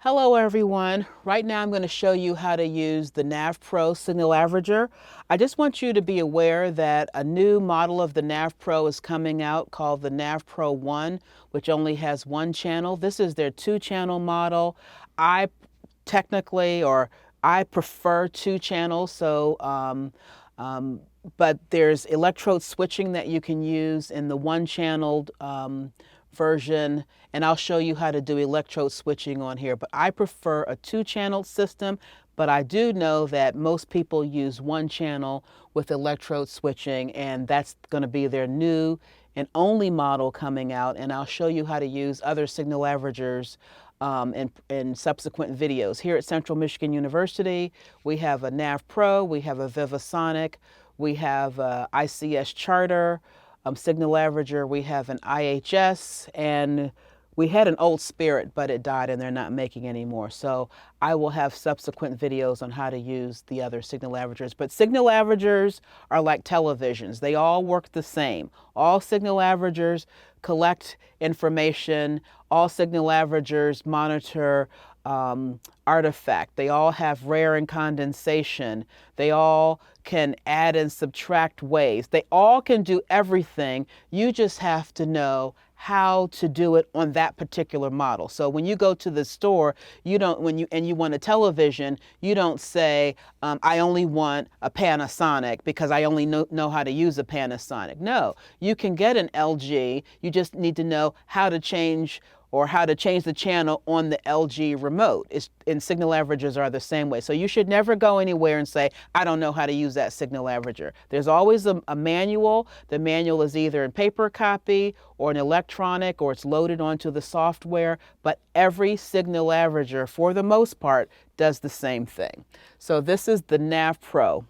Hello everyone. Right now I'm going to show you how to use the NavPro signal averager. I just want you to be aware that a new model of the NavPro is coming out called the NavPro 1, which only has one channel. This is their two-channel model. I prefer two channels, but there's electrode switching that you can use in the one-channeled version, and I'll show you how to do electrode switching on here. But I prefer a two-channel system, but I do know that most people use one channel with electrode switching, and that's going to be their new and only model coming out, and I'll show you how to use other signal averagers in subsequent videos. Here at Central Michigan University, we have a NavPro, we have a Vivasonic, we have a ICS Charter, signal averager, we have an IHS, and we had an old Spirit, but it died and they're not making anymore. So I will have subsequent videos on how to use the other signal averagers. But signal averagers are like televisions. They all work the same. All signal averagers collect information. All signal averagers monitor artifact. They all have rare and condensation. They all can add and subtract waves. They all can do everything. You just have to know how to do it on that particular model. So when you go to the store, you want a television, you don't say, I only want a Panasonic because I only know how to use a Panasonic. No, you can get an LG. You just need to know how to change the channel on the LG remote. And signal averagers are the same way. So you should never go anywhere and say, I don't know how to use that signal averager. There's always a manual. The manual is either in paper copy or an electronic, or it's loaded onto the software, but every signal averager, for the most part, does the same thing. So this is the NavPro.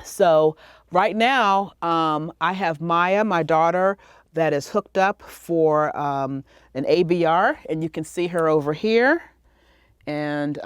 So right now, I have Maya, my daughter, that is hooked up for an ABR, and you can see her over here. And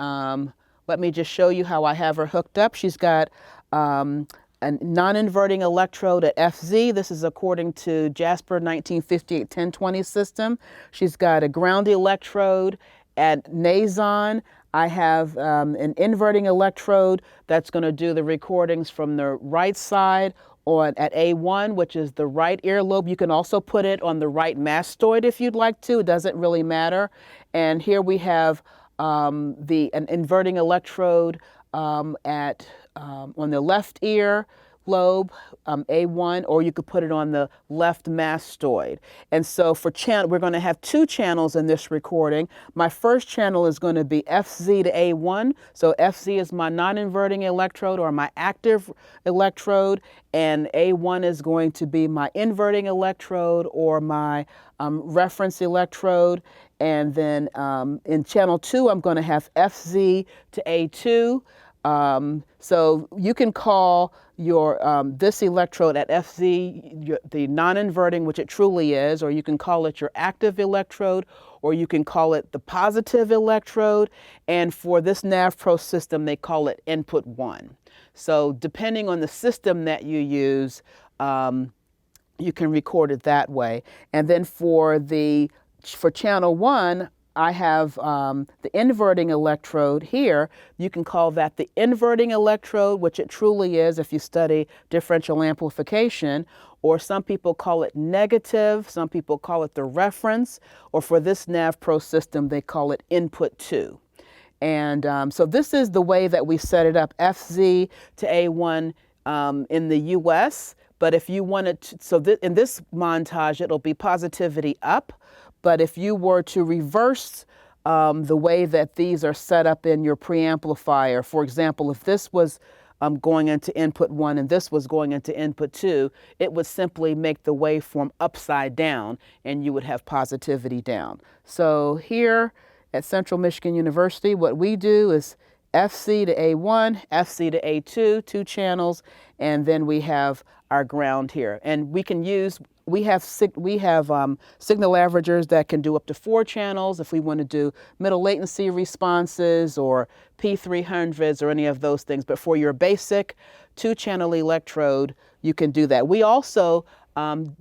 let me just show you how I have her hooked up. She's got a non-inverting electrode at FZ. This is according to Jasper 1958-1020 system. She's got a ground electrode at Nazon. I have an inverting electrode that's going to do the recordings from the right side at A1, which is the right earlobe. You can also put it on the right mastoid if you'd like to. It doesn't really matter. And here we have an inverting electrode on the left ear lobe, A1, or you could put it on the left mastoid. And so for channel, we're going to have two channels in this recording. My first channel is going to be FZ to A1. So FZ is my non-inverting electrode or my active electrode, and A1 is going to be my inverting electrode or my reference electrode. And then in channel 2, I'm going to have FZ to A2. So you can call your this electrode at FZ the non-inverting, which it truly is, or you can call it your active electrode, or you can call it the positive electrode. And for this NavPro system, they call it input 1. So depending on the system that you use, you can record it that way. And then for channel 1, I have the inverting electrode here. You can call that the inverting electrode, which it truly is if you study differential amplification, or some people call it negative, some people call it the reference, or for this NavPro system, they call it input 2. And so this is the way that we set it up, FZ to A1 in the US. But if you wanted to, in this montage, it'll be positivity up. But if you were to reverse the way that these are set up in your preamplifier, for example, if this was going into input 1 and this was going into input 2, it would simply make the waveform upside down and you would have positivity down. So here at Central Michigan University, what we do is FC to A1, FC to A2, two channels, and then we have our ground here. And we have signal averagers that can do up to 4 channels if we want to do middle latency responses or P300s or any of those things. But for your basic 2-channel electrode, you can do that. We also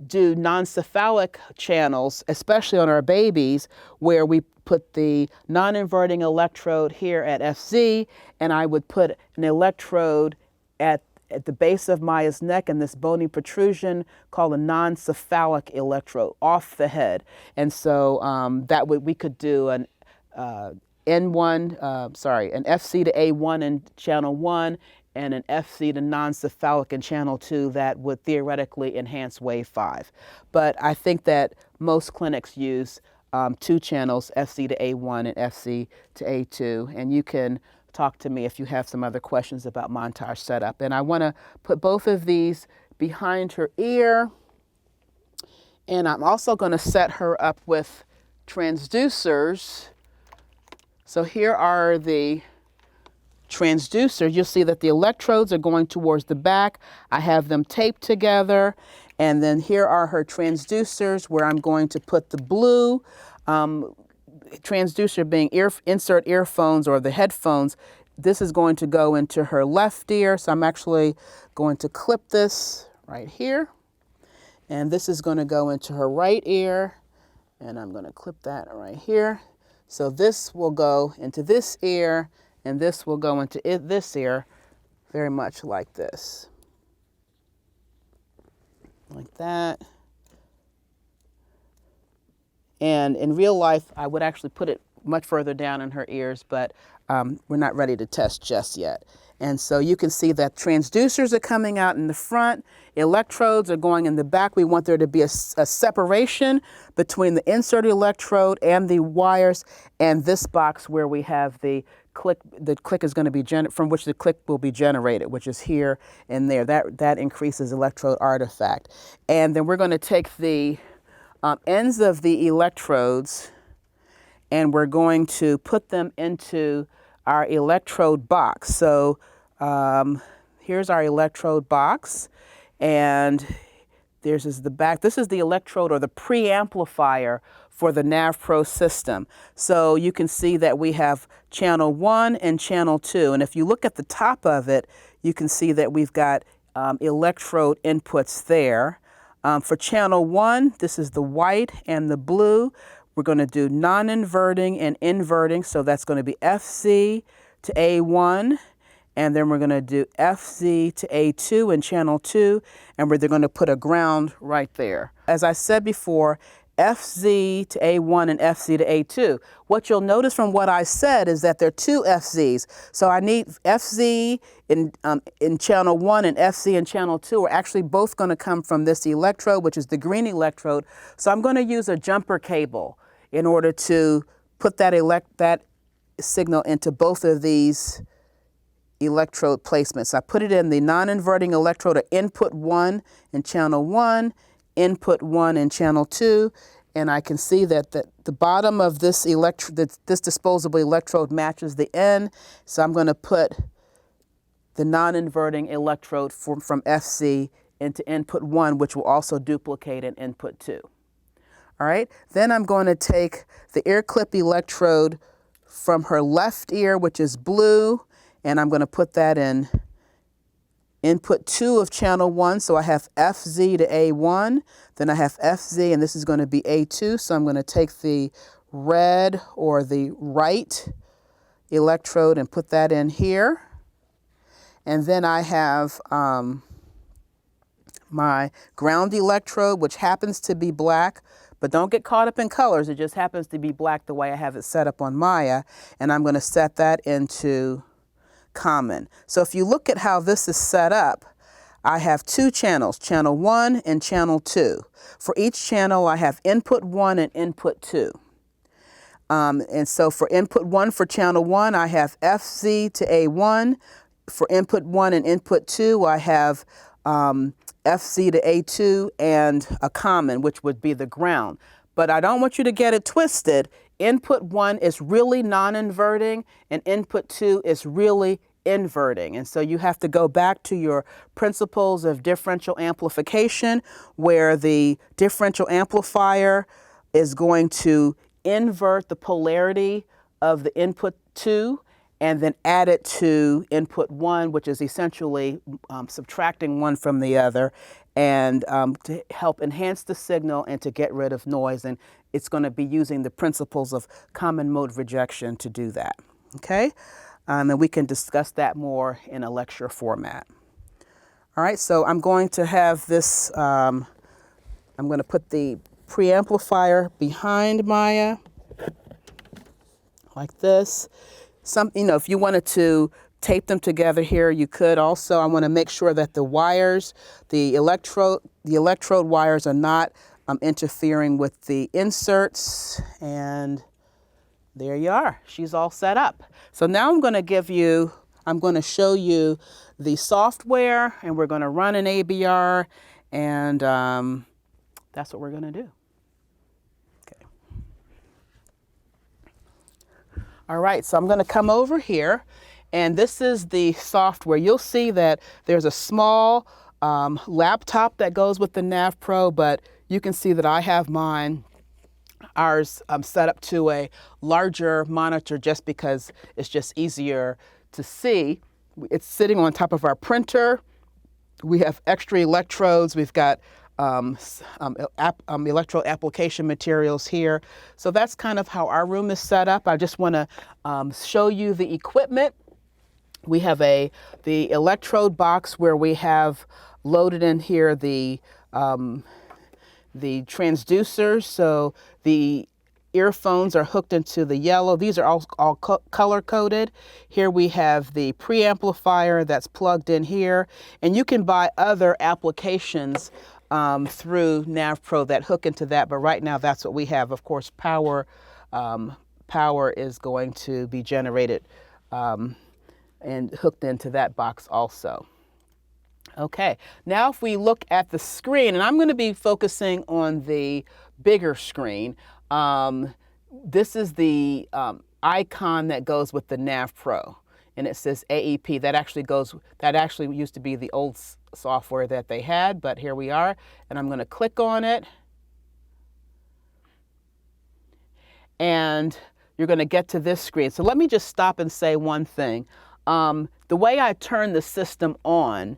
do non-cephalic channels, especially on our babies, where we put the non-inverting electrode here at FZ, and I would put an electrode at the base of Maya's neck and this bony protrusion called a non-cephalic electrode off the head. And so we could do an an FC to A1 in channel 1 and an FC to non-cephalic in channel 2 that would theoretically enhance wave 5. But I think that most clinics use 2 channels, FC to A1 and FC to A2, and you can talk to me if you have some other questions about montage setup. And I want to put both of these behind her ear, and I'm also going to set her up with transducers. So here are the transducers. You'll see that the electrodes are going towards the back. I have them taped together. And then here are her transducers where I'm going to put the blue transducer being insert earphones or the headphones. This is going to go into her left ear. So I'm actually going to clip this right here. And this is going to go into her right ear. And I'm going to clip that right here. So this will go into this ear, and this will go into this ear, very much like this. Like that. And in real life, I would actually put it much further down in her ears, but we're not ready to test just yet. And so you can see that transducers are coming out in the front, electrodes are going in the back. We want there to be a separation between the insert electrode and the wires and this box where we have the click. The click is going to be from which the click will be generated, which is here and there. That increases electrode artifact. And then we're going to take the ends of the electrodes and we're going to put them into our electrode box. So here's our electrode box, and this is the back. This is the electrode or the preamplifier for the NavPro system. So you can see that we have channel 1 and channel 2. And if you look at the top of it, you can see that we've got electrode inputs there. For channel 1, this is the white and the blue. We're going to do non-inverting and inverting. So that's going to be FC to A1. And then we're going to do FZ to A2 in channel 2, and we're going to put a ground right there. As I said before, FZ to A1 and FC to A2. What you'll notice from what I said is that there are 2 FZs. So I need FZ in channel 1 and FC in channel 2 are actually both going to come from this electrode, which is the green electrode. So I'm going to use a jumper cable in order to put that signal into both of these electrode placements. I put it in the non-inverting electrode of input 1 in channel 1, input 1 in channel 2, and I can see that the bottom of this disposable electrode matches the end. So I'm going to put the non-inverting electrode from FC into input 1, which will also duplicate in input 2. All right, then I'm going to take the ear clip electrode from her left ear, which is blue, and I'm going to put that in input 2 of channel 1. So I have FZ to A1, then I have FZ, and this is going to be A2. So I'm going to take the red or the right electrode and put that in here. And then I have my ground electrode, which happens to be black, but don't get caught up in colors. It just happens to be black the way I have it set up on Maya. And I'm going to set that into common. So if you look at how this is set up, I have 2 channels, channel 1 and channel 2. For each channel, I have input 1 and input 2. And so for input 1 for channel 1, I have FZ to A1. For input 1 and input 2, I have FC to A2 and a common, which would be the ground. But I don't want you to get it twisted. Input 1 is really non-inverting and input 2 is really inverting. And so you have to go back to your principles of differential amplification, where the differential amplifier is going to invert the polarity of the input 2, and then add it to input 1, which is essentially subtracting one from the other, and to help enhance the signal and to get rid of noise. And it's going to be using the principles of common mode rejection to do that. Okay? And we can discuss that more in a lecture format. All right, so I'm going to have this, I'm going to put the preamplifier behind Maya, like this. If you wanted to tape them together here, you could also. I want to make sure that the wires, the electrode wires are not interfering with the inserts. And there you are. She's all set up. So now I'm going to show you the software, and we're going to run an ABR, and that's what we're going to do. Okay. All right, so I'm going to come over here, and this is the software. You'll see that there's a small laptop that goes with the NavPro, but you can see that I have ours set up to a larger monitor just because it's just easier to see. It's sitting on top of our printer. We have extra electrodes. We've got electrode application materials here. So that's kind of how our room is set up. I just want to show you the equipment. We have the electrode box where we have loaded in here the transducers. So the earphones are hooked into the yellow. These are all color coded. Here we have the preamplifier that's plugged in here, and you can buy other applications through NavPro that hook into that, but right now that's what we have. Of course, power is going to be generated and hooked into that box also. Okay, now if we look at the screen, and I'm going to be focusing on the bigger screen. This is the icon that goes with the NavPro, and it says AEP. That actually used to be the old software that they had, but here we are, and I'm going to click on it, and you're going to get to this screen. So let me just stop and say one thing. The way I turn the system on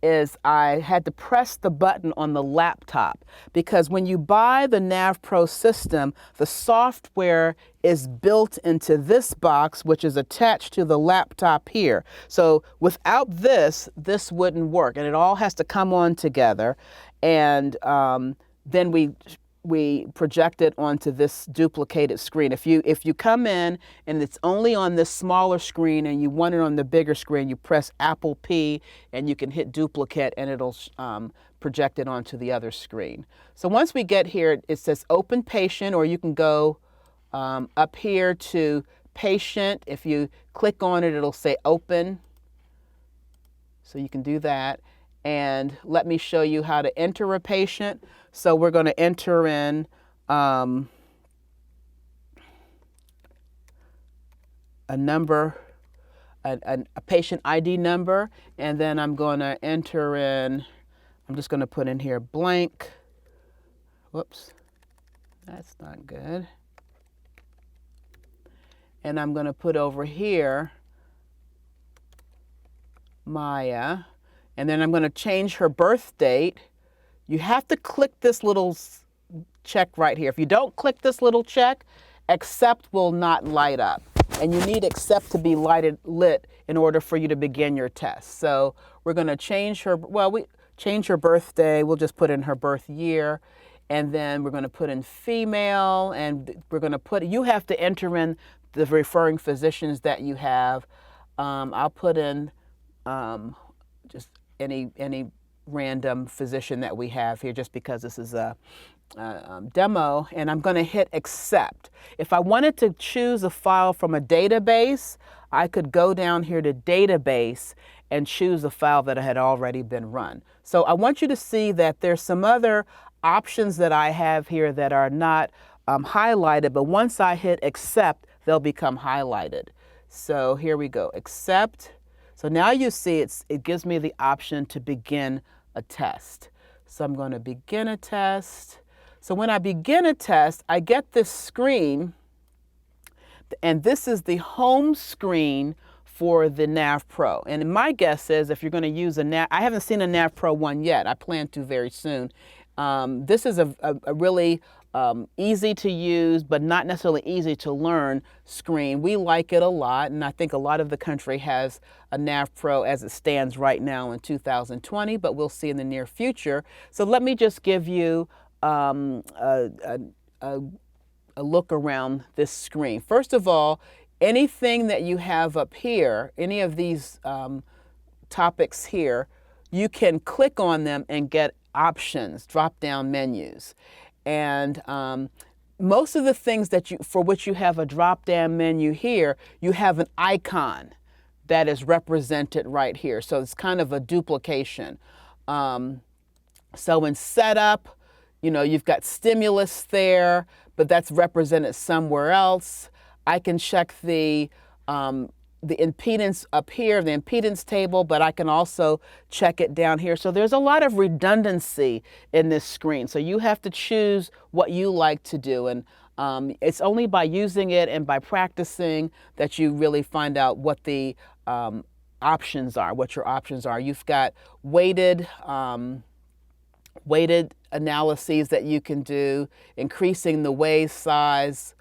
is I had to press the button on the laptop, because when you buy the NavPro system, the software is built into this box, which is attached to the laptop here. So without this wouldn't work, and it all has to come on together. And then we project it onto this duplicated screen. If you come in and it's only on this smaller screen and you want it on the bigger screen, you press Apple P and you can hit duplicate, and it'll project it onto the other screen. So once we get here, it says open patient, or you can go up here to patient. If you click on it, it'll say open. So you can do that. And let me show you how to enter a patient. So we're going to enter in a number, a patient ID number, and then I'm going to enter in, I'm just going to put in here blank. Whoops, that's not good. And I'm going to put over here Maya, and then I'm going to change her birth date. You have to click this little check right here. If you don't click this little check, accept will not light up. And you need accept to be lit in order for you to begin your test. So we're going to change her, change her birthday. We'll just put in her birth year. And then we're going to put in female, and we're going to put, you have to enter in the referring physicians that you have. I'll put in just any random physician that we have here, just because this is a demo, and I'm going to hit accept. If I wanted to choose a file from a database, I could go down here to database and choose a file that had already been run. So I want you to see that there's some other options that I have here that are not highlighted, but once I hit accept, they'll become highlighted. So here we go, accept. So now you see it gives me the option to begin a test. So I'm going to begin a test. So when I begin a test, I get this screen, And this is the home screen for the NavPro. And my guess is if you're going to use I haven't seen a NavPro one yet. I plan to very soon. This is a really easy to use, but not necessarily easy to learn screen. We like it a lot, and I think a lot of the country has a NavPro as it stands right now in 2020, but we'll see in the near future. So let me just give you a look around this screen. First of all, anything that you have up here, any of these topics here, you can click on them and get options, drop-down menus. And most of the things for which you have a drop-down menu here, you have an icon that is represented right here. So it's kind of a duplication. So in setup, you've got stimulus there, but that's represented somewhere else. I can check the impedance up here, the impedance table, but I can also check it down here. So there's a lot of redundancy in this screen. So you have to choose what you like to do. And it's only by using it and by practicing that you really find out what the options are, what your options are. You've got weighted analyses that you can do, increasing the wave size.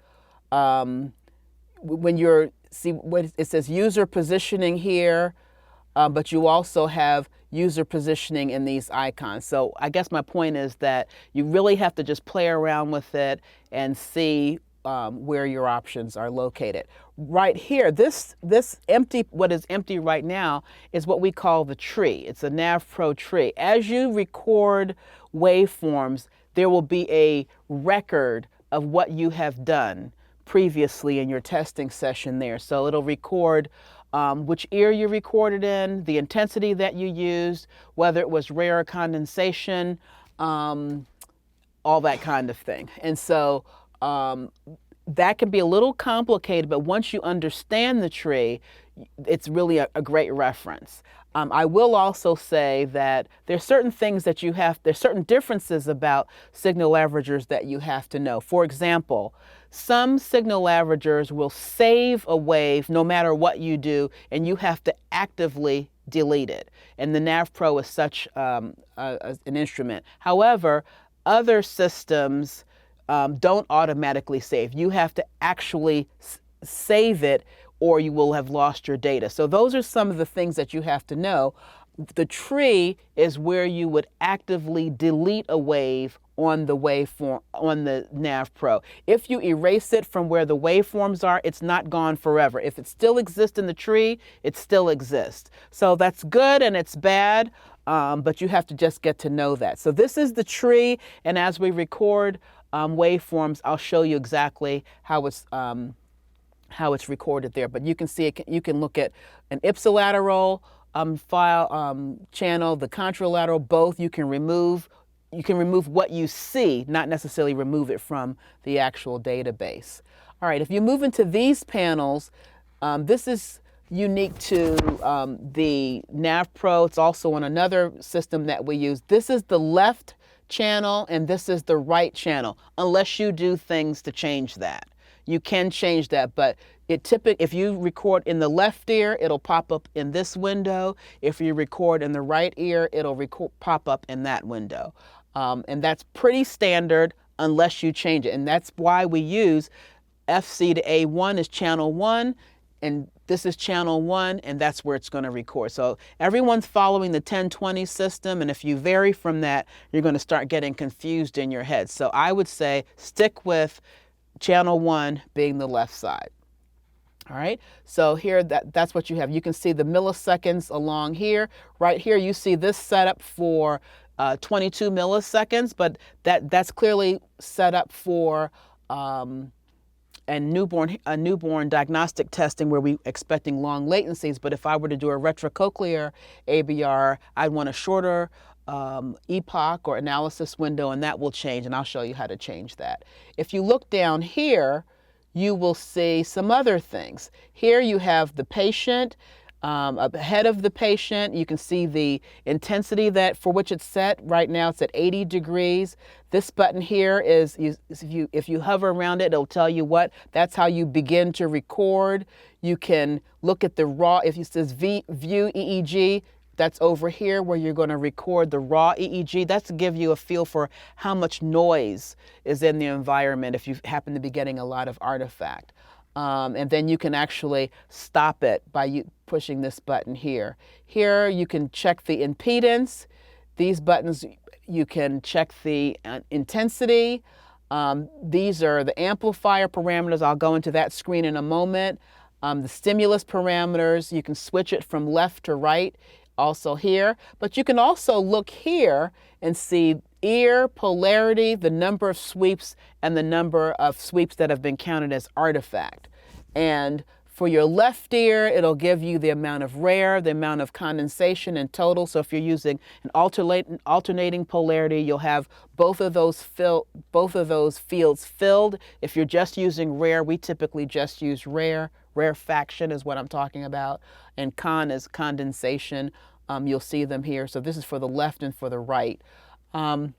When you're, see what it says, user positioning here, but you also have user positioning in these icons. So I guess my point is that you really have to just play around with it and see where your options are located. Right here, this empty, what is empty right now is what we call the tree. It's a NavPro tree. As you record waveforms, there will be a record of what you have done previously in your testing session there. So it'll record which ear you recorded in, the intensity that you used, whether it was rare condensation, all that kind of thing. And so that can be a little complicated, but once you understand the tree, it's really a great reference. I will also say that there's certain things that there's certain differences about signal averagers that you have to know. For example, some signal averagers will save a wave no matter what you do, and you have to actively delete it. And the NavPro is such an instrument. However, other systems don't automatically save. You have to actually save it, or you will have lost your data. So those are some of the things that you have to know. The tree is where you would actively delete a wave on the waveform, on the NavPro. If you erase it from where the waveforms are, it's not gone forever. If it still exists in the tree, it still exists. So that's good and it's bad, but you have to just get to know that. So this is the tree, and as we record waveforms, I'll show you exactly how it's recorded there. But you can see it, you can look at an ipsilateral file channel, the contralateral, both. You can remove what you see, not necessarily remove it from the actual database. All right, if you move into these panels, this is unique to the NavPro. It's also on another system that we use. This is the left channel and this is the right channel, unless you do things to change that. You can change that, but if you record in the left ear, it'll pop up in this window. If you record in the right ear, it'll pop up in that window. And that's pretty standard unless you change it. And that's why we use FC to A1 is channel 1, and this is channel 1, and that's where it's going to record. So everyone's following the 1020 system, and if you vary from that, you're going to start getting confused in your head. So I would say stick with channel 1 being the left side. All right, so here that's what you have. You can see the milliseconds along here. Right here you see this setup for 22 milliseconds, but that's clearly set up for a newborn diagnostic testing where we're expecting long latencies. But if I were to do a retrocochlear ABR, I'd want a shorter epoch or analysis window, and that will change, and I'll show you how to change that. If you look down here, you will see some other things. Here you have the patient. ahead of the patient. You can see the intensity that for which it's set. Right now it's at 80 degrees. This button here is, if you hover around it, it'll tell you that's how you begin to record. You can look at the raw, if it says view EEG, that's over here where you're going to record the raw EEG. That's to give you a feel for how much noise is in the environment if you happen to be getting a lot of artifact. And then you can actually stop it by pushing this button here. Here you can check the impedance. These buttons, you can check the intensity. These are the amplifier parameters. I'll go into that screen in a moment. The stimulus parameters, you can switch it from left to right, also here. But you can also look here and see ear, polarity, the number of sweeps, and the number of sweeps that have been counted as artifact. And for your left ear, it'll give you the amount of rare, the amount of condensation in total. So if you're using an alternating polarity, you'll have both of those fields filled. If you're just using rare, we typically just use rare. Rarefaction is what I'm talking about. And con is condensation. You'll see them here. So this is for the left and for the right. I'm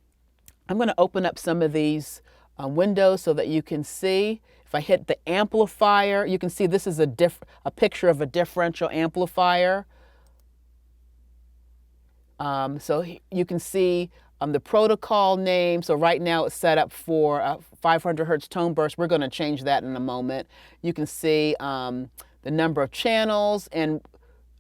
going to open up some of these windows so that you can see. If I hit the amplifier, you can see this is a picture of a differential amplifier. So you can see the protocol name. So right now it's set up for 500 hertz tone burst. We're going to change that in a moment. You can see the number of channels and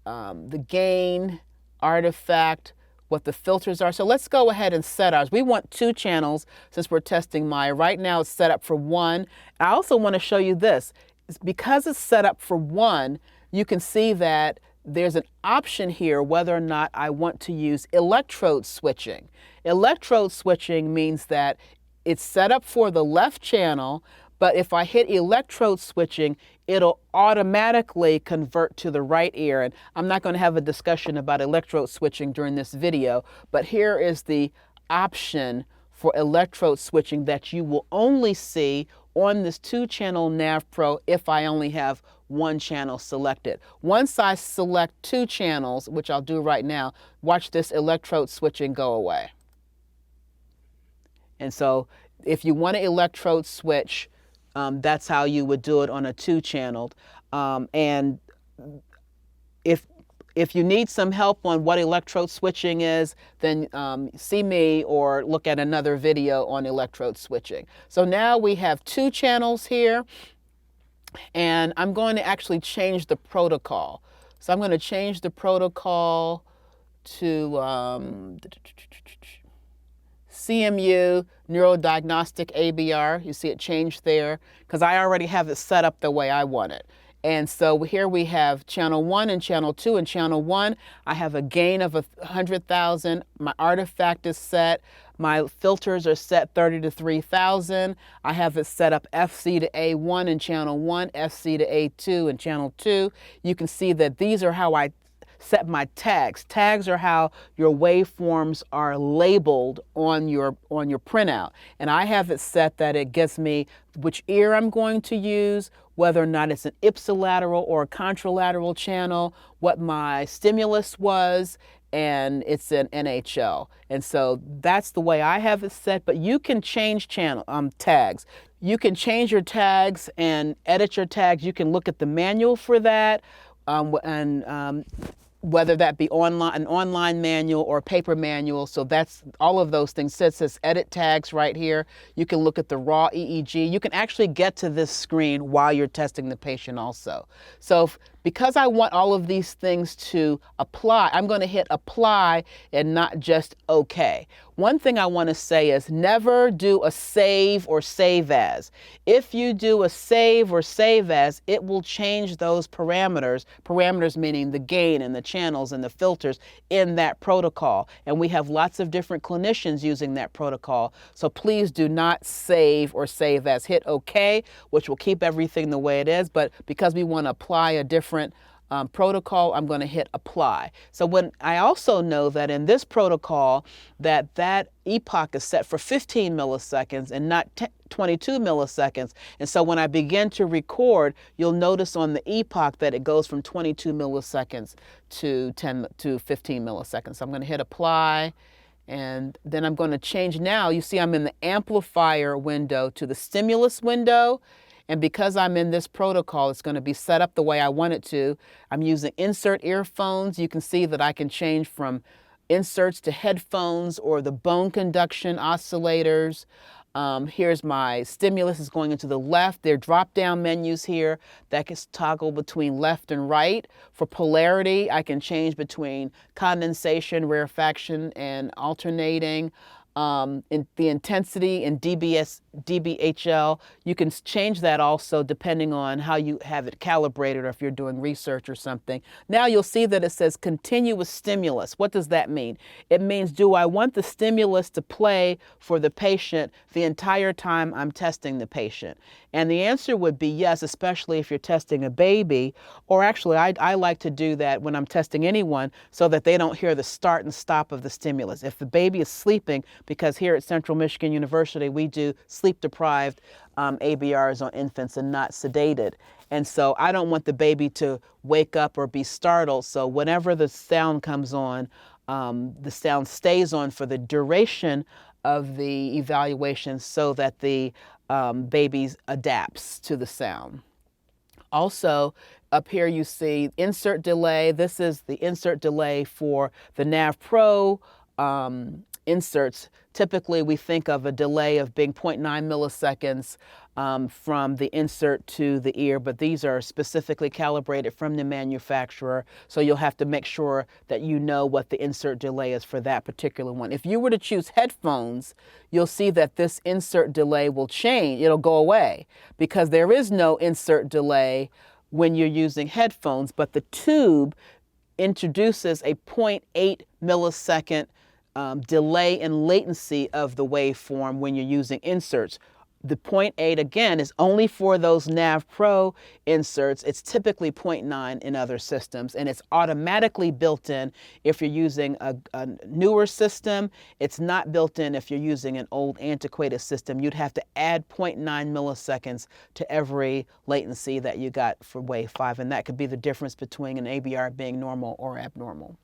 the gain, artifact, what the filters are. So let's go ahead and set ours. We want 2 channels since we're testing Maya. Right now it's set up for 1. I also want to show you this. Because it's set up for 1, you can see that there's an option here whether or not I want to use electrode switching. Electrode switching means that it's set up for the left channel, but if I hit electrode switching, it'll automatically convert to the right ear. And I'm not going to have a discussion about electrode switching during this video, but here is the option for electrode switching that you will only see on this 2-channel NavPro if I only have 1 channel selected. Once I select 2 channels, which I'll do right now, watch this electrode switching go away. And so if you want to electrode switch, that's how you would do it on a 2-channeled. And if you need some help on what electrode switching is, then see me or look at another video on electrode switching. So now we have 2 channels here, and I'm going to actually change the protocol. So I'm going to change the protocol to CMU, Neurodiagnostic ABR. You see it changed there because I already have it set up the way I want it. And so here we have channel 1 and channel 2. In channel 1, I have a gain of 100,000. My artifact is set. My filters are set 30 to 3,000. I have it set up FC to A1 in channel 1, FC to A2 in channel 2. You can see that these are how I set my tags. Tags are how your waveforms are labeled on your printout. And I have it set that it gives me which ear I'm going to use, whether or not it's an ipsilateral or a contralateral channel, what my stimulus was, and it's an NHL. And so that's the way I have it set, but you can change channel tags. You can change your tags and edit your tags. You can look at the manual for that, whether that be an online manual or a paper manual. So that's all of those things. It says edit tags right here. You can look at the raw EEG. You can actually get to this screen while you're testing the patient also. So because I want all of these things to apply, I'm going to hit apply and not just OK. One thing I want to say is never do a save or save as. If you do a save or save as, it will change those parameters meaning the gain and the channels and the filters in that protocol. And we have lots of different clinicians using that protocol. So please do not save or save as. Hit OK, which will keep everything the way it is. But because we want to apply a different protocol, I'm going to hit apply. So when I also know that in this protocol that epoch is set for 15 milliseconds and not 22 milliseconds. And so when I begin to record, you'll notice on the epoch that it goes from 22 milliseconds to 15 milliseconds. So I'm going to hit apply. And then I'm going to change now. You see I'm in the amplifier window to the stimulus window. And because I'm in this protocol, it's going to be set up the way I want it to. I'm using insert earphones. You can see that I can change from inserts to headphones or the bone conduction oscillators. Here's my stimulus is going into the left. There are drop-down menus here that can toggle between left and right. For polarity, I can change between condensation, rarefaction, and alternating. In the intensity in dBHL, you can change that also depending on how you have it calibrated or if you're doing research or something. Now you'll see that it says continuous stimulus. What does that mean? It means, do I want the stimulus to play for the patient the entire time I'm testing the patient? And the answer would be yes, especially if you're testing a baby, or actually I like to do that when I'm testing anyone so that they don't hear the start and stop of the stimulus. If the baby is sleeping, because here at Central Michigan University we do sleep-deprived ABRs on infants and not sedated. And so I don't want the baby to wake up or be startled, so whenever the sound comes on, the sound stays on for the duration of the evaluation so that the baby adapts to the sound. Also, up here you see insert delay. This is the insert delay for the NavPro inserts. Typically, we think of a delay of being 0.9 milliseconds from the insert to the ear, but these are specifically calibrated from the manufacturer, so you'll have to make sure that you know what the insert delay is for that particular one. If you were to choose headphones, you'll see that this insert delay will change. It'll go away because there is no insert delay when you're using headphones, but the tube introduces a 0.8 millisecond delay and latency of the waveform when you're using inserts. The 0.8 again is only for those NavPro inserts. It's typically 0.9 in other systems, and it's automatically built in if you're using a newer system. It's not built in if you're using an old antiquated system. You'd have to add 0.9 milliseconds to every latency that you got for wave 5, and that could be the difference between an ABR being normal or abnormal.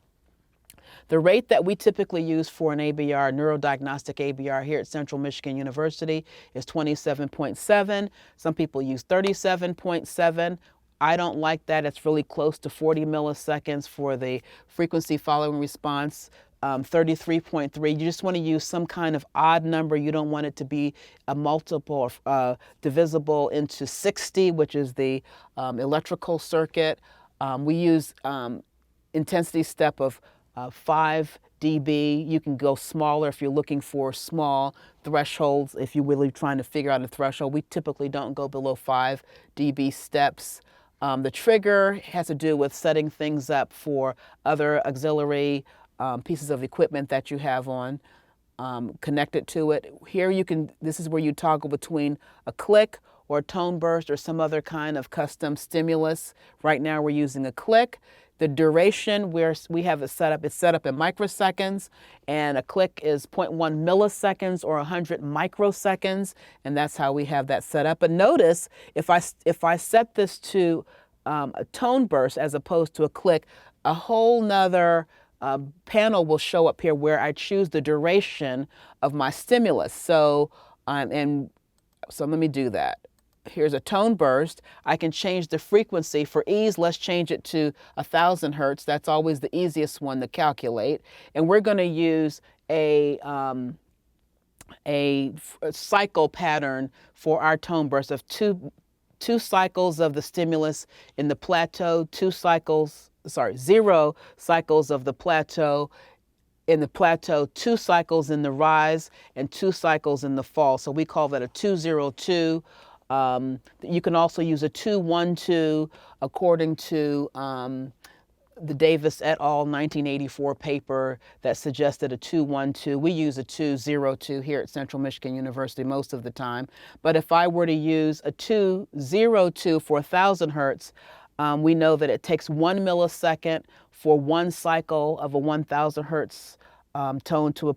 The rate that we typically use for an ABR, neurodiagnostic ABR here at Central Michigan University is 27.7. Some people use 37.7. I don't like that. It's really close to 40 milliseconds for the frequency following response. 33.3. You just want to use some kind of odd number. You don't want it to be a multiple divisible into 60, which is the electrical circuit. We use intensity step of 5 dB. You can go smaller if you're looking for small thresholds. If you're really trying to figure out a threshold, we typically don't go below 5 dB steps. The trigger has to do with setting things up for other auxiliary pieces of equipment that you have on connected to it. Here you can, this is where you toggle between a click or a tone burst or some other kind of custom stimulus. Right now we're using a click. The duration, where we have it set up, it's set up in microseconds, and a click is 0.1 milliseconds or 100 microseconds, and that's how we have that set up. But notice, if I set this to a tone burst as opposed to a click, a whole nother panel will show up here where I choose the duration of my stimulus. So, let me do that. Here's a tone burst. I can change the frequency. For ease, let's change it to 1,000 hertz. That's always the easiest one to calculate. And we're going to use a cycle pattern for our tone burst of two cycles of the stimulus in the plateau, 0 cycles of the plateau. In the plateau, 2 cycles in the rise, and 2 cycles in the fall. So we call that a 202. You can also use a 212 according to the Davis et al. 1984 paper that suggested a 212. We use a 202 here at Central Michigan University most of the time. But if I were to use a 202 for 1,000 hertz, We know that it takes 1 millisecond for one cycle of a 1000 hertz tone to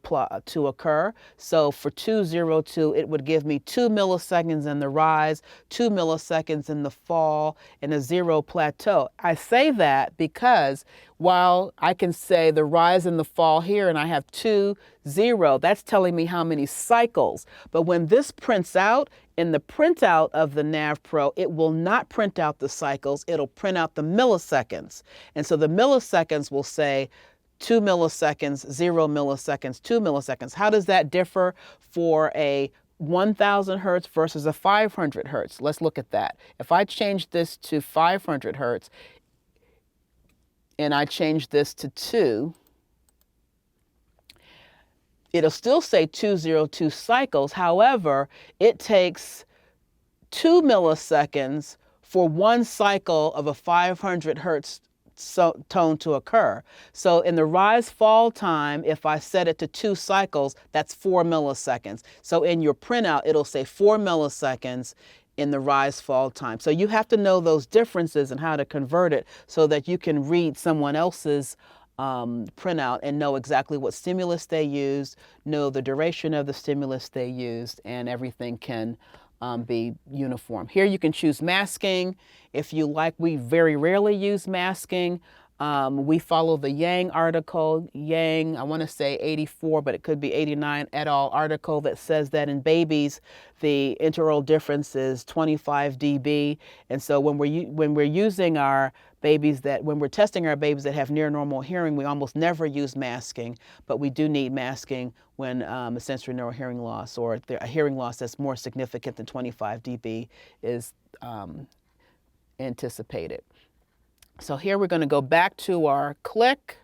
occur. So for 202, it would give me 2 milliseconds in the rise, 2 milliseconds in the fall, and a 0 plateau. I say that because while I can say the rise and the fall here, and I have 2, 0, that's telling me how many cycles. But when this prints out, in the printout of the NavPro, it will not print out the cycles, it'll print out the milliseconds. And so the milliseconds will say 2 milliseconds, 0 milliseconds, 2 milliseconds. How does that differ for a 1000 hertz versus a 500 hertz? Let's look at that. If I change this to 500 hertz and I change this to 2, it'll still say 202 cycles. However, it takes 2 milliseconds for one cycle of a 500 hertz tone to occur. So in the rise fall time, if I set it to 2 cycles, that's 4 milliseconds. So in your printout, it'll say 4 milliseconds in the rise fall time. So you have to know those differences and how to convert it so that you can read someone else's printout and know exactly what stimulus they used, know the duration of the stimulus they used, and everything can be uniform. Here you can choose masking. If you like, we very rarely use masking. We follow the Yang article, Yang, I want to say 84, but it could be 89 et al. Article that says that in babies, the interoral difference is 25 dB. And so when we're using our babies when we're testing our babies that have near normal hearing, we almost never use masking, but we do need masking when a sensory neural hearing loss or a hearing loss that's more significant than 25 dB is anticipated. So here we're going to go back to our click.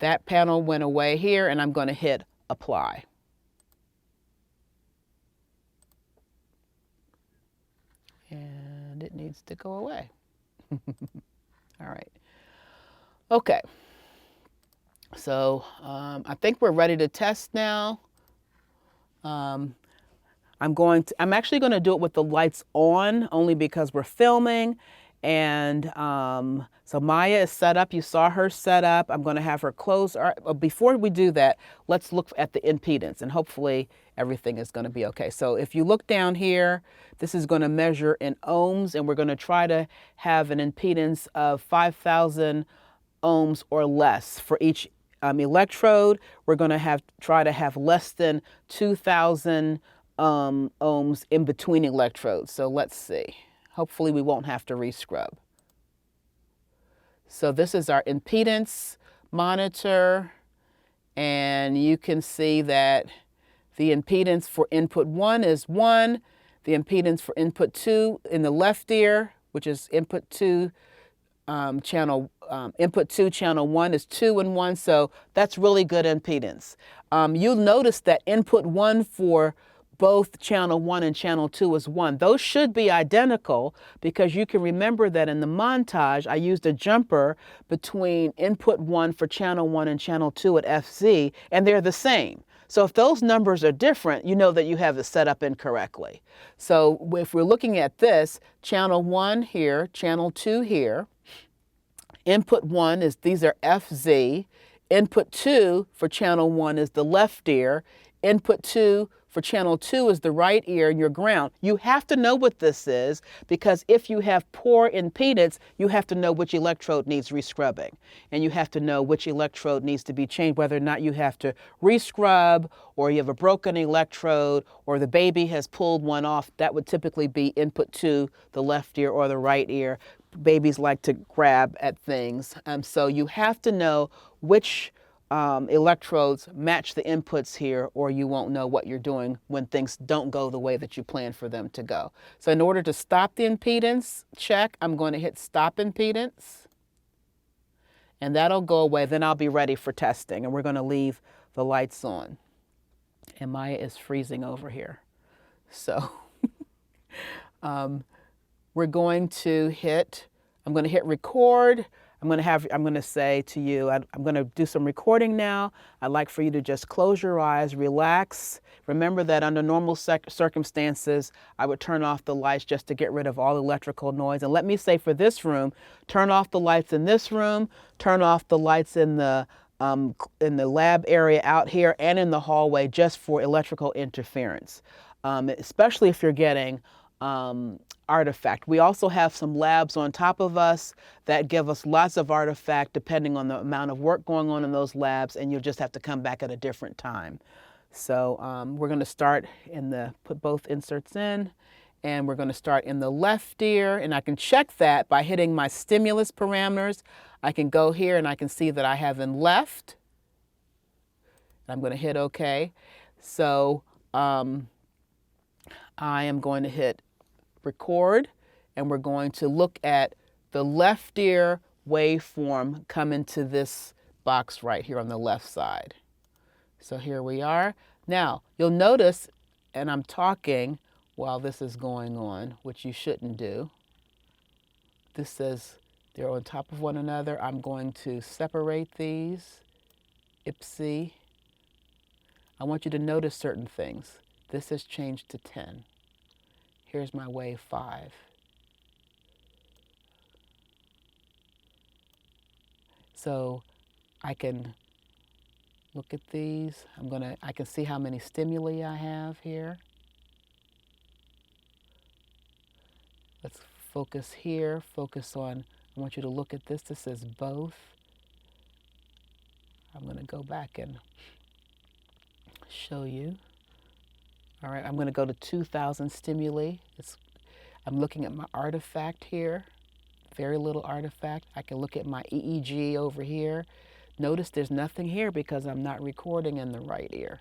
That panel went away here, and I'm going to hit apply. And it needs to go away. All right. Okay. So I think we're ready to test now. I'm actually going to do it with the lights on, only because we're filming. And so Maya is set up. You saw her set up. I'm going to have her close. Before we do that, let's look at the impedance, and hopefully everything is going to be okay. So if you look down here, this is going to measure in ohms, and we're going to try to have an impedance of 5,000 ohms or less for each electrode. We're going to try to have less than 2,000 ohms in between electrodes. So let's see. Hopefully we won't have to rescrub. So this is our impedance monitor, and you can see that the impedance for input 1 is 1, the impedance for input 2 in the left ear, which is input 2 channel 1 is 2 and 1, so that's really good impedance. You'll notice that input 1 for both channel 1 and channel 2 is 1. Those should be identical because you can remember that in the montage I used a jumper between input 1 for channel 1 and channel 2 at FZ, and they're the same. So if those numbers are different, you know that you have it set up incorrectly. So if we're looking at this, channel 1 here, channel 2 here, input 1 is, these are FZ, input 2 for channel 1 is the left ear, input 2 for channel 2 is the right ear and your ground. You have to know what this is because if you have poor impedance, you have to know which electrode needs rescrubbing. And you have to know which electrode needs to be changed, whether or not you have to rescrub or you have a broken electrode or the baby has pulled one off. That would typically be input 2, the left ear or the right ear. Babies like to grab at things. So you have to know which electrodes match the inputs here, or you won't know what you're doing when things don't go the way that you plan for them to go. So in order to stop the impedance check, I'm going to hit stop impedance, and that'll go away. Then I'll be ready for testing, and we're going to leave the lights on. And Maya is freezing over here. So we're going to hit, I'm going to hit record. I'm going to say to you, I'm going to do some recording now. I'd like for you to just close your eyes, relax. Remember that under normal circumstances, I would turn off the lights just to get rid of all electrical noise. And let me say for this room, turn off the lights in this room, turn off the lights in the lab area out here and in the hallway just for electrical interference, especially if you're getting artifact. We also have some labs on top of us that give us lots of artifact depending on the amount of work going on in those labs, and you'll just have to come back at a different time. So we're going to start put both inserts in, and we're going to start in the left ear, and I can check that by hitting my stimulus parameters. I can go here and I can see that I have in left. I'm going to hit OK. So I am going to hit record, and we're going to look at the left ear waveform come into this box right here on the left side. So here we are. Now you'll notice, and I'm talking while this is going on, which you shouldn't do. This says they're on top of one another. I'm going to separate these. IPSI. I want you to notice certain things. This has changed to 10. Here's my wave 5. So I can look at these. I can see how many stimuli I have here. Let's focus here, focus on, I want you to look at this. This says both. I'm going to go back and show you. All right, I'm going to go to 2,000 stimuli. I'm looking at my artifact here, very little artifact. I can look at my EEG over here. Notice there's nothing here because I'm not recording in the right ear.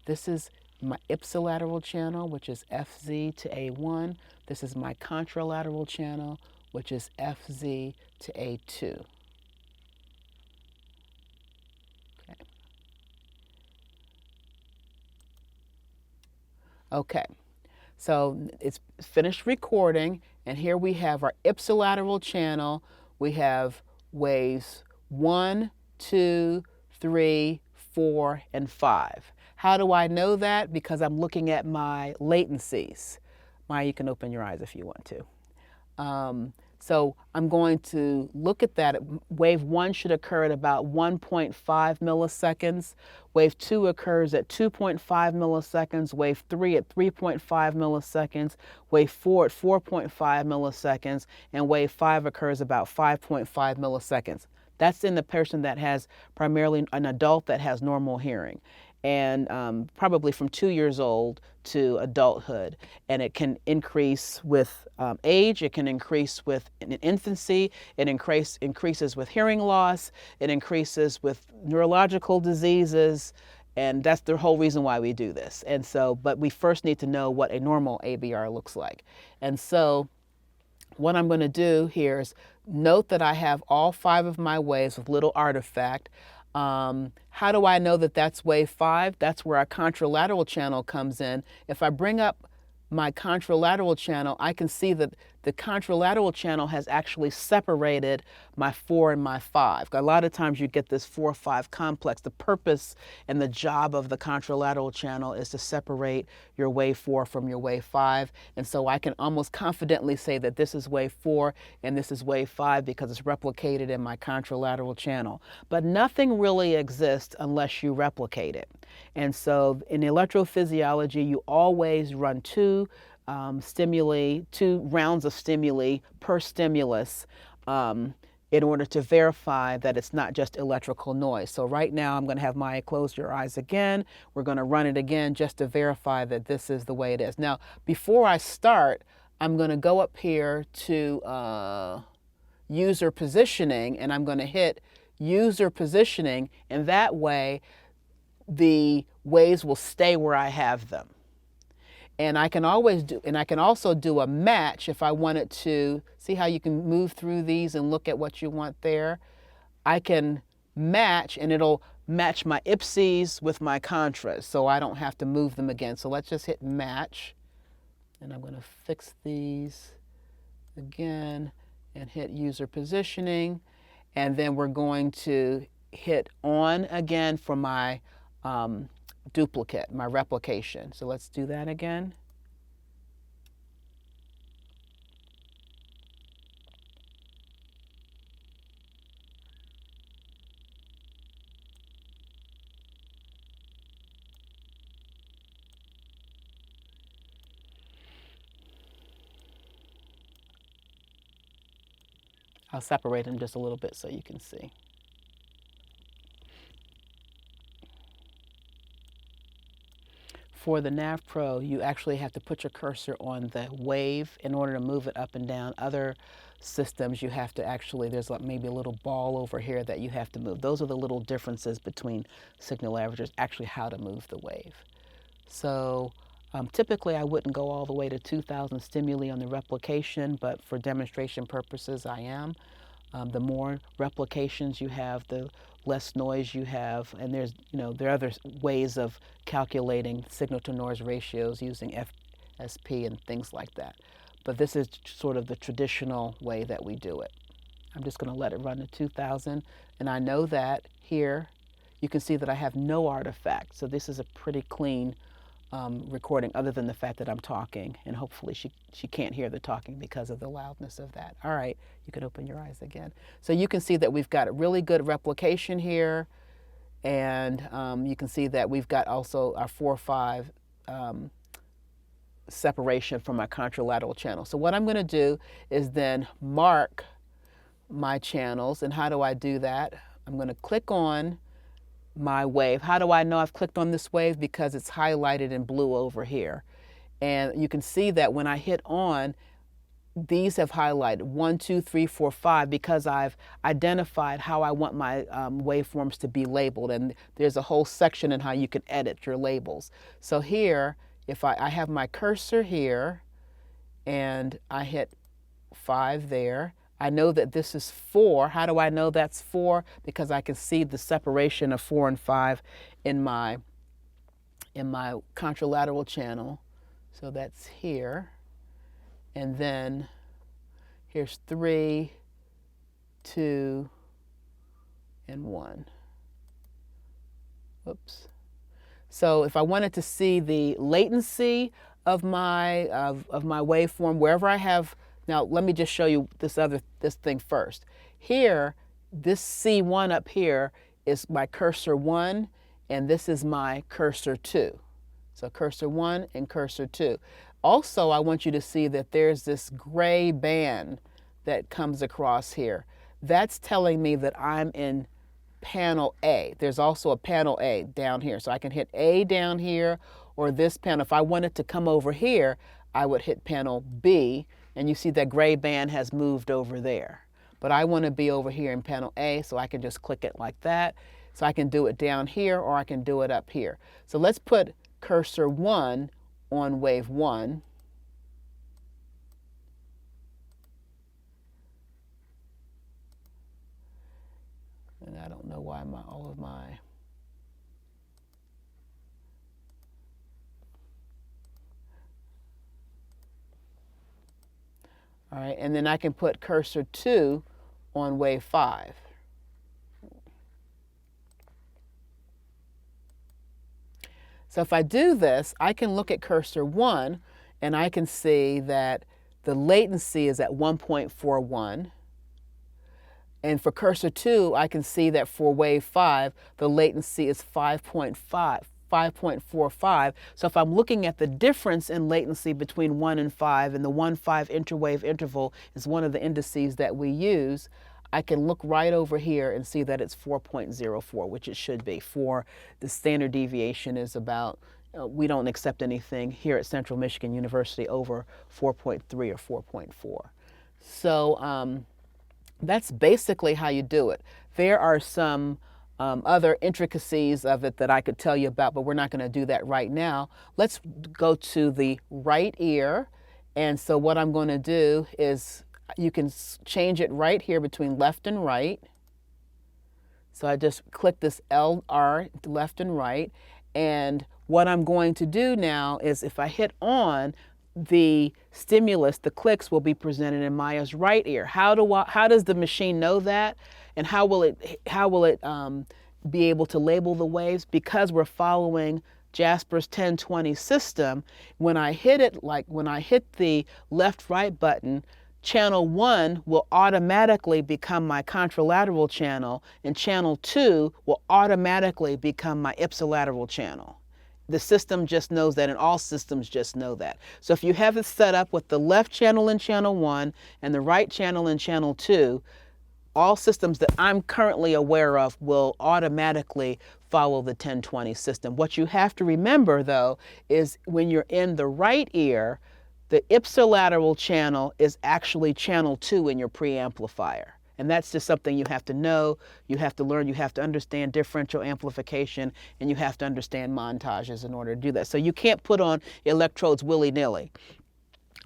This is my ipsilateral channel, which is FZ to A1. This is my contralateral channel, which is FZ to A2. Okay, so it's finished recording, and here we have our ipsilateral channel. We have waves 1, 2, 3, 4, and 5. How do I know that? Because I'm looking at my latencies. Maya, you can open your eyes if you want to. So I'm going to look at that. Wave 1 should occur at about 1.5 milliseconds. Wave 2 occurs at 2.5 milliseconds. Wave 3 at 3.5 milliseconds. Wave 4 at 4.5 milliseconds. And wave 5 occurs about 5.5 milliseconds. That's in the person that has primarily an adult that has normal hearing, and probably from 2 years old to adulthood. And it can increase with age, it can increase with infancy, it increases with hearing loss, it increases with neurological diseases, and that's the whole reason why we do this. And so, but we first need to know what a normal ABR looks like. And so what I'm going to do here is note that I have all 5 of my waves with little artifact. How do I know that that's wave 5? That's where our contralateral channel comes in. If I bring up my contralateral channel, I can see that the contralateral channel has actually separated my 4 and my 5. A lot of times you get this 4-5 complex. The purpose and the job of the contralateral channel is to separate your wave 4 from your wave 5. And so I can almost confidently say that this is wave 4 and this is wave 5 because it's replicated in my contralateral channel. But nothing really exists unless you replicate it. And so in electrophysiology, you always run 2 rounds of stimuli per stimulus in order to verify that it's not just electrical noise. So right now I'm going to have Maya close your eyes again. We're going to run it again just to verify that this is the way it is. Now, before I start, I'm going to go up here to user positioning, and I'm going to hit user positioning, and that way the waves will stay where I have them. And I can also do a match if I wanted to. See how you can move through these and look at what you want there? I can match, and it'll match my IPSIs with my contras, so I don't have to move them again. So let's just hit match, and I'm going to fix these again and hit user positioning. And then we're going to hit on again for my duplicate, my replication. So let's do that again. I'll separate them just a little bit so you can see. For the NavPro, you actually have to put your cursor on the wave in order to move it up and down. Other systems, you have to actually, there's like maybe a little ball over here that you have to move. Those are the little differences between signal averagers, actually how to move the wave. So typically I wouldn't go all the way to 2,000 stimuli on the replication, but for demonstration purposes I am. The more replications you have, the less noise you have, and there's, there are other ways of calculating signal to noise ratios using FSP and things like that. But this is sort of the traditional way that we do it. I'm just going to let it run to 2,000, and I know that here you can see that I have no artifact, so this is a pretty clean recording, other than the fact that I'm talking, and hopefully she can't hear the talking because of the loudness of that. All right, you can open your eyes again. So you can see that we've got a really good replication here, and you can see that we've got also our 4-5 separation from our contralateral channel. So what I'm going to do is then mark my channels, and how do I do that? I'm going to click on my wave. How do I know I've clicked on this wave? Because it's highlighted in blue over here. And you can see that when I hit on, these have highlighted 1, 2, 3, 4, 5 because I've identified how I want my waveforms to be labeled. And there's a whole section in how you can edit your labels. So here, if I have my cursor here and I hit 5 there, I know that this is 4. How do I know that's 4? Because I can see the separation of 4 and 5 in my contralateral channel. So that's here. And then here's 3, 2, and 1. Whoops. So if I wanted to see the latency of my waveform, wherever I have. Now, let me just show you this thing first. Here, this C1 up here is my cursor 1, and this is my cursor 2. So cursor 1 and cursor 2. Also, I want you to see that there's this gray band that comes across here. That's telling me that I'm in panel A. There's also a panel A down here. So I can hit A down here, or this panel. If I wanted to come over here, I would hit panel B. And you see that gray band has moved over there. But I want to be over here in panel A, so I can just click it like that. So I can do it down here, or I can do it up here. So let's put cursor 1 on wave 1. And I don't know why all of my... All right, and then I can put cursor 2 on wave 5. So if I do this, I can look at cursor 1, and I can see that the latency is at 1.41. And for cursor 2, I can see that for wave 5, the latency is 5.45. So if I'm looking at the difference in latency between 1 and 5, and the 1-5 interwave interval is one of the indices that we use, I can look right over here and see that it's 4.04, which it should be. For the standard deviation is about, we don't accept anything here at Central Michigan University over 4.3 or 4.4. So that's basically how you do it. There are some other intricacies of it that I could tell you about, but we're not going to do that right now. Let's go to the right ear. And so what I'm going to do is, you can change it right here between left and right. So I just click this LR, left and right. And what I'm going to do now is, if I hit on, the stimulus, the clicks, will be presented in Maya's right ear. How does the machine know that, and how will it be able to label the waves? Because we're following Jasper's 1020 system. When I hit it, like when I hit the left-right button, channel 1 will automatically become my contralateral channel, and channel 2 will automatically become my ipsilateral channel. The system just knows that, and all systems just know that. So if you have it set up with the left channel in channel 1 and the right channel in channel 2, all systems that I'm currently aware of will automatically follow the 1020 system. What you have to remember, though, is when you're in the right ear, the ipsilateral channel is actually channel 2 in your preamplifier. And that's just something you have to know, you have to learn, you have to understand differential amplification, and you have to understand montages in order to do that. So you can't put on electrodes willy-nilly,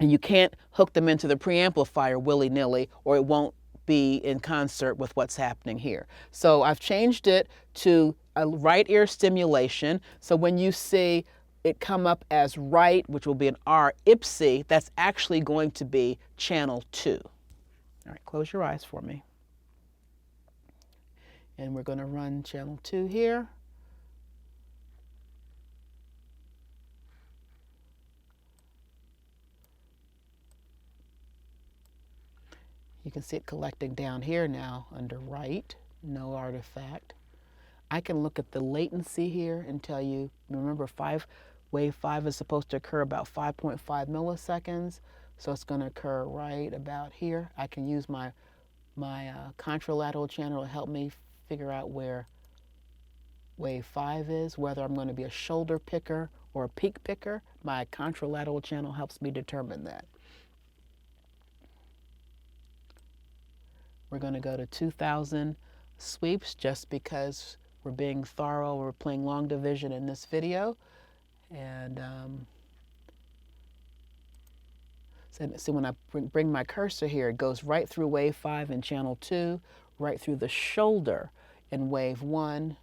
and you can't hook them into the preamplifier willy-nilly, or it won't be in concert with what's happening here. So I've changed it to a right ear stimulation. So when you see it come up as right, which will be an R ipsi, that's actually going to be channel 2. All right, close your eyes for me. And we're going to run channel 2 here. You can see it collecting down here now under right, no artifact. I can look at the latency here and tell you, remember wave 5 is supposed to occur about 5.5 milliseconds. So it's going to occur right about here. I can use my contralateral channel to help me figure out where wave 5 is, whether I'm going to be a shoulder picker or a peak picker. My contralateral channel helps me determine that. We're going to go to 2000 sweeps just because we're being thorough. We're playing long division in this video. And see, when I bring my cursor here, it goes right through wave 5 in channel 2, right through the shoulder in wave 1,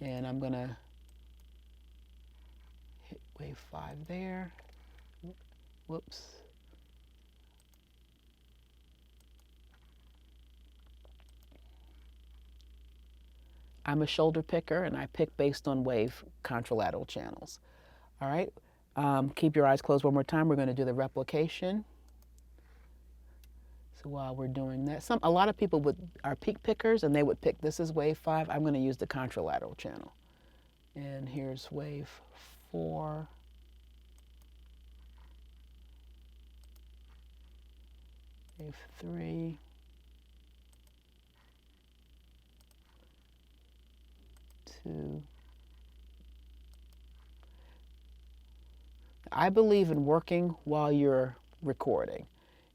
and I'm going to hit wave 5 there. Whoops. I'm a shoulder picker, and I pick based on wave contralateral channels. All right, keep your eyes closed one more time. We're going to do the replication. So while we're doing that, a lot of people are peak pickers, and they would pick this is wave 5. I'm going to use the contralateral channel. And here's wave 4. Wave 3. I believe in working while you're recording.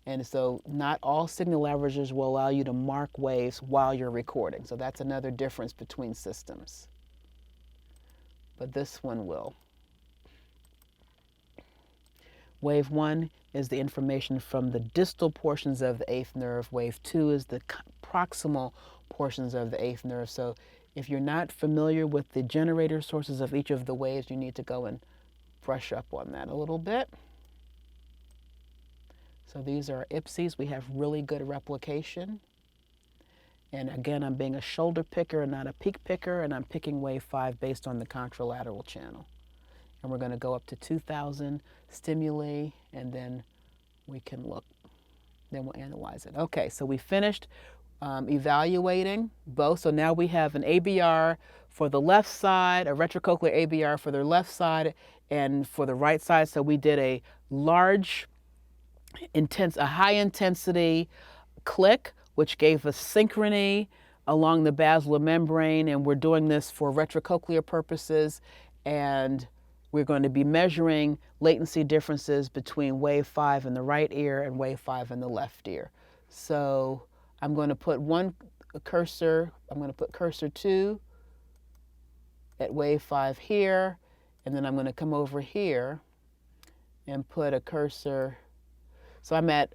And so not all signal averagers will allow you to mark waves while you're recording. So that's another difference between systems. But this one will. Wave 1 is the information from the distal portions of the 8th nerve. Wave 2 is the proximal portions of the 8th nerve. So if you're not familiar with the generator sources of each of the waves, you need to go and brush up on that a little bit. So these are ipsies. We have really good replication. And again, I'm being a shoulder picker and not a peak picker, and I'm picking wave 5 based on the contralateral channel. And we're going to go up to 2000 stimuli, and then we can look. Then we'll analyze it. Okay, so we finished evaluating both. So now we have an ABR for the left side, a retrocochlear ABR for the left side and for the right side. So we did a high intensity click, which gave us synchrony along the basilar membrane. And we're doing this for retrocochlear purposes. And we're going to be measuring latency differences between wave 5 in the right ear and wave 5 in the left ear. So I'm going to put cursor 2 at wave 5 here, and then I'm going to come over here and put a cursor. So I'm at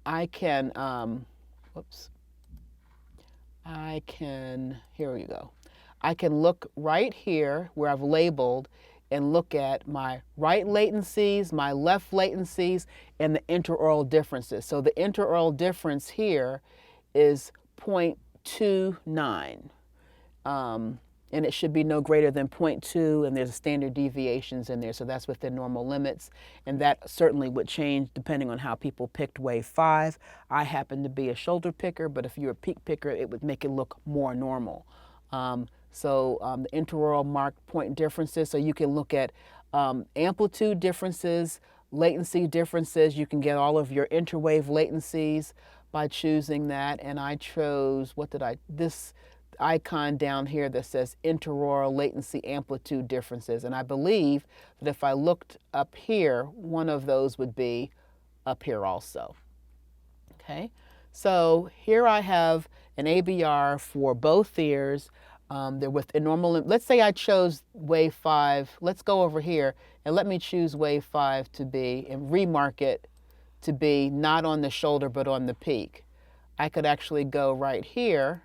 I can here you go. I can look right here where I've labeled and look at my right latencies, my left latencies, and the interoral differences. So the interoral difference here is 0.29. And it should be no greater than 0.2, and there's standard deviations in there, so that's within normal limits, and that certainly would change depending on how people picked wave 5. I happen to be a shoulder picker, but if you're a peak picker, it would make it look more normal. The interoral mark point differences, so you can look at amplitude differences, latency differences. You can get all of your interwave latencies by choosing that, and I chose, this icon down here that says interaural latency amplitude differences, and I believe that if I looked up here, one of those would be up here also. Okay, so here I have an ABR for both ears. They're within normal. Let's say I chose wave 5. Let's go over here and let me choose wave 5 to be, and remark it to be not on the shoulder but on the peak. I could actually go right here,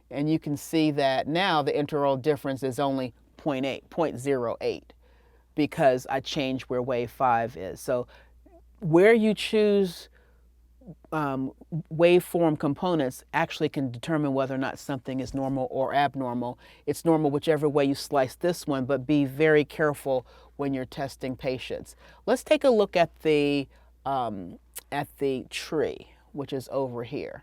and you can see that now the interaural difference is only 0.08, because I changed where wave 5 is. So where you choose waveform components actually can determine whether or not something is normal or abnormal. It's normal whichever way you slice this one, but be very careful when you're testing patients. Let's take a look at the tree, which is over here.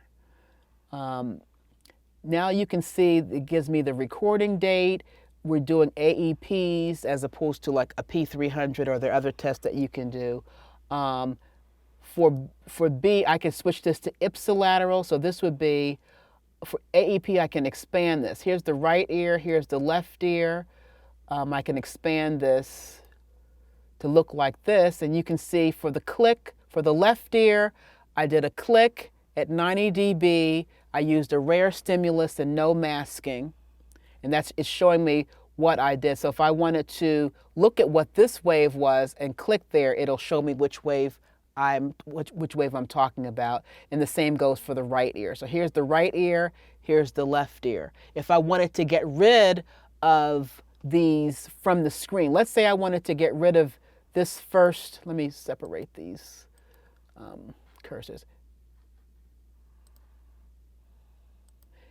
Now you can see it gives me the recording date. We're doing AEPs as opposed to like a P300 or the other tests that you can do. For B, I can switch this to ipsilateral. So this would be, for AEP, I can expand this. Here's the right ear, here's the left ear. I can expand this to look like this. And you can see for the click, for the left ear, I did a click at 90 dB. I used a rare stimulus and no masking. And it's showing me what I did. So if I wanted to look at what this wave was and click there, it'll show me which wave I'm talking about. And the same goes for the right ear. So here's the right ear, here's the left ear. If I wanted to get rid of these from the screen, let's say I wanted to get rid of this first, let me separate these cursors.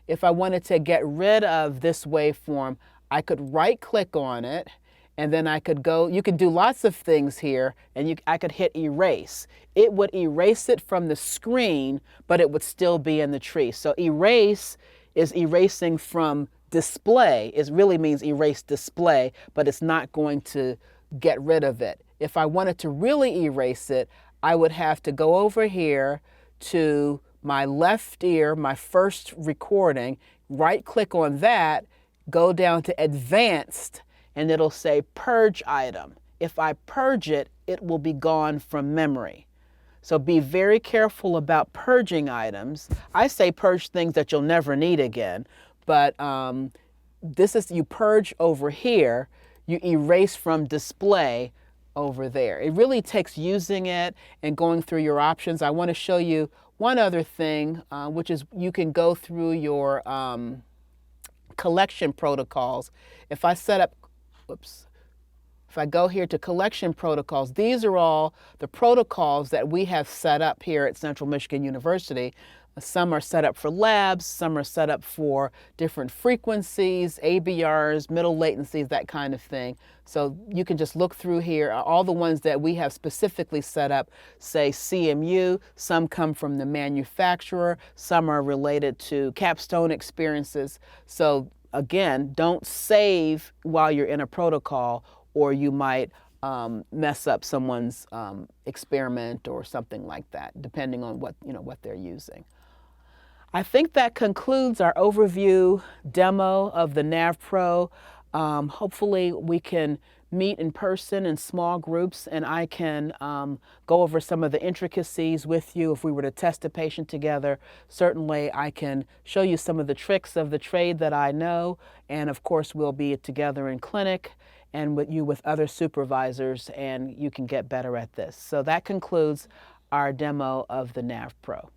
If I wanted to get rid of this waveform, I could right click on it, and then I could go, you can do lots of things here, and I could hit erase. It would erase it from the screen, but it would still be in the tree. So erase is erasing from display. It really means erase display, but it's not going to get rid of it. If I wanted to really erase it, I would have to go over here to my left ear, my first recording, right click on that, go down to advanced, and it'll say purge item. If I purge it, it will be gone from memory. So be very careful about purging items. I say purge things that you'll never need again, but this is, you purge over here, you erase from display over there. It really takes using it and going through your options. I want to show you one other thing, which is you can go through your collection protocols. If I set up, if I go here to collection protocols, these are all the protocols that we have set up here at Central Michigan University. Some are set up for labs, some are set up for different frequencies, ABRs, middle latencies, that kind of thing. So you can just look through here. All the ones that we have specifically set up say CMU, some come from the manufacturer, some are related to capstone experiences. So again, don't save while you're in a protocol, or you might mess up someone's experiment or something like that, depending on what they're using. I think that concludes our overview demo of the NavPro. Hopefully we can meet in person in small groups, and I can go over some of the intricacies with you. If we were to test a patient together, certainly I can show you some of the tricks of the trade that I know, and of course we'll be together in clinic and with other supervisors, and you can get better at this. So that concludes our demo of the NavPro.